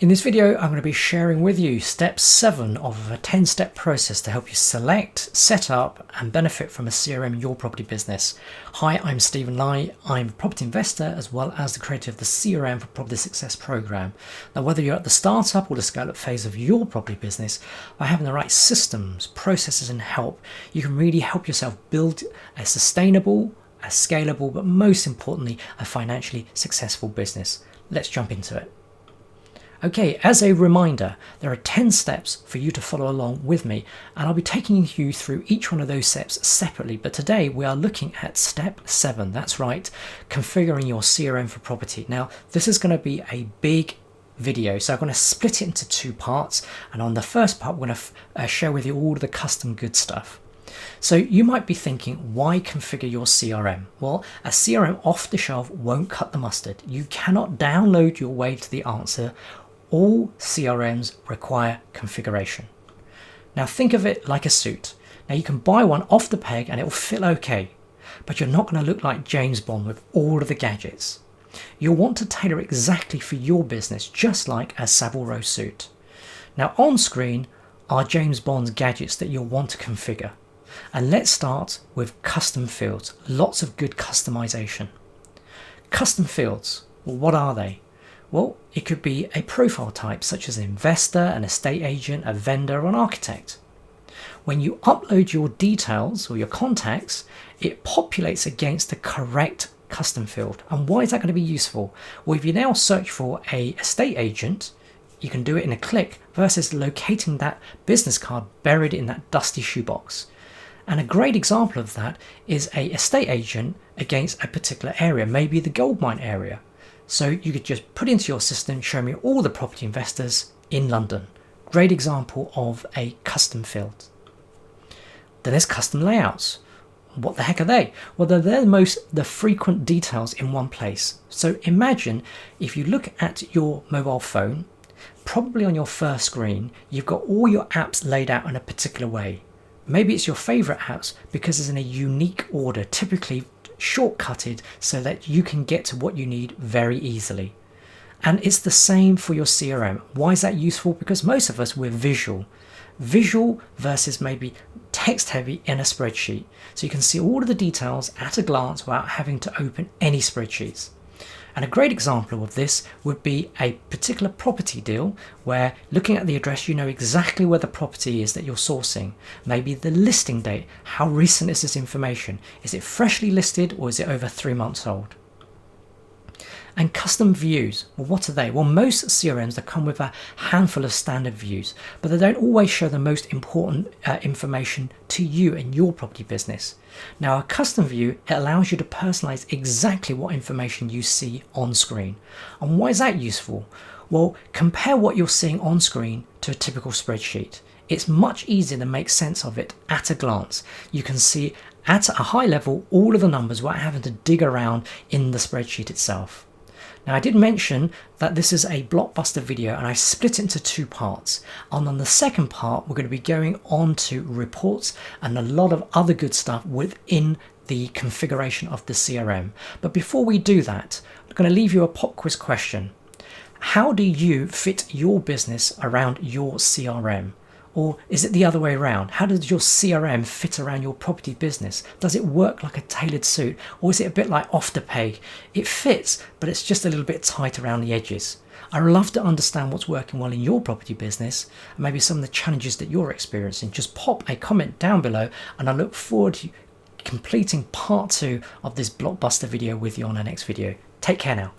In this video, I'm going to be sharing with you step 7 of a 10-step process to help you select, set up and benefit from a CRM in your property business. Hi, I'm Stephen Lai. I'm a property investor as well as the creator of the CRM for Property Success program. Now, whether you're at the startup or the scale-up phase of your property business, by having the right systems, processes and help, you can really help yourself build a sustainable, a scalable, but most importantly, a financially successful business. Let's jump into it. Okay, as a reminder, there are 10 steps for you to follow along with me, and I'll be taking you through each one of those steps separately, but today we are looking at step 7, that's right, configuring your CRM for property. Now, this is going to be a big video, so I'm going to split it into 2 parts, and on the first part, we're going to share with you all of the custom good stuff. So you might be thinking, why configure your CRM? Well, a CRM off the shelf won't cut the mustard. You cannot download your way to the answer. All CRMs require configuration. Now think of it like a suit. Now you can buy one off the peg and it will fit okay, but you're not going to look like James Bond with all of the gadgets. You'll want to tailor exactly for your business, just like a Savile Row suit. Now on screen are James Bond's gadgets that you'll want to configure. And let's start with custom fields. Lots of good customization. Custom fields, well, what are they? Well, it could be a profile type such as an investor, an estate agent, a vendor, or an architect. When you upload your details or your contacts, it populates against the correct custom field. And why is that going to be useful? Well, if you now search for an estate agent, you can do it in a click versus locating that business card buried in that dusty shoebox. And a great example of that is an estate agent against a particular area, maybe the gold mine area. So you could just put into your system, show me all the property investors in London. Great example of a custom field. Then there's custom layouts. What the heck are they? Well, they're the frequent details in one place. So imagine if you look at your mobile phone, probably on your first screen, you've got all your apps laid out in a particular way. Maybe it's your favorite apps because it's in a unique order, typically shortcutted so that you can get to what you need very easily. And it's the same for your CRM. Why is that useful? Because most of us, we're visual versus maybe text heavy in a spreadsheet. So you can see all of the details at a glance without having to open any spreadsheets. And a great example of this would be a particular property deal where looking at the address, you know exactly where the property is that you're sourcing. Maybe the listing date. How recent is this information? Is it freshly listed or is it over 3 months old? And custom views, well, what are they? Well, most CRMs that come with a handful of standard views, but they don't always show the most important information to you and your property business. Now, a custom view, it allows you to personalize exactly what information you see on screen. And why is that useful? Well, compare what you're seeing on screen to a typical spreadsheet. It's much easier to make sense of it at a glance. You can see at a high level all of the numbers without having to dig around in the spreadsheet itself. Now, I did mention that this is a blockbuster video and I split it into 2 parts. And on the second part, we're going to be going on to reports and a lot of other good stuff within the configuration of the CRM. But before we do that, I'm going to leave you a pop quiz question. How do you fit your business around your CRM? Or is it the other way around? How does your CRM fit around your property business? Does it work like a tailored suit? Or is it a bit like off the peg? It fits, but it's just a little bit tight around the edges. I'd love to understand what's working well in your property business, and maybe some of the challenges that you're experiencing. Just pop a comment down below, and I look forward to completing part 2 of this blockbuster video with you on our next video. Take care now.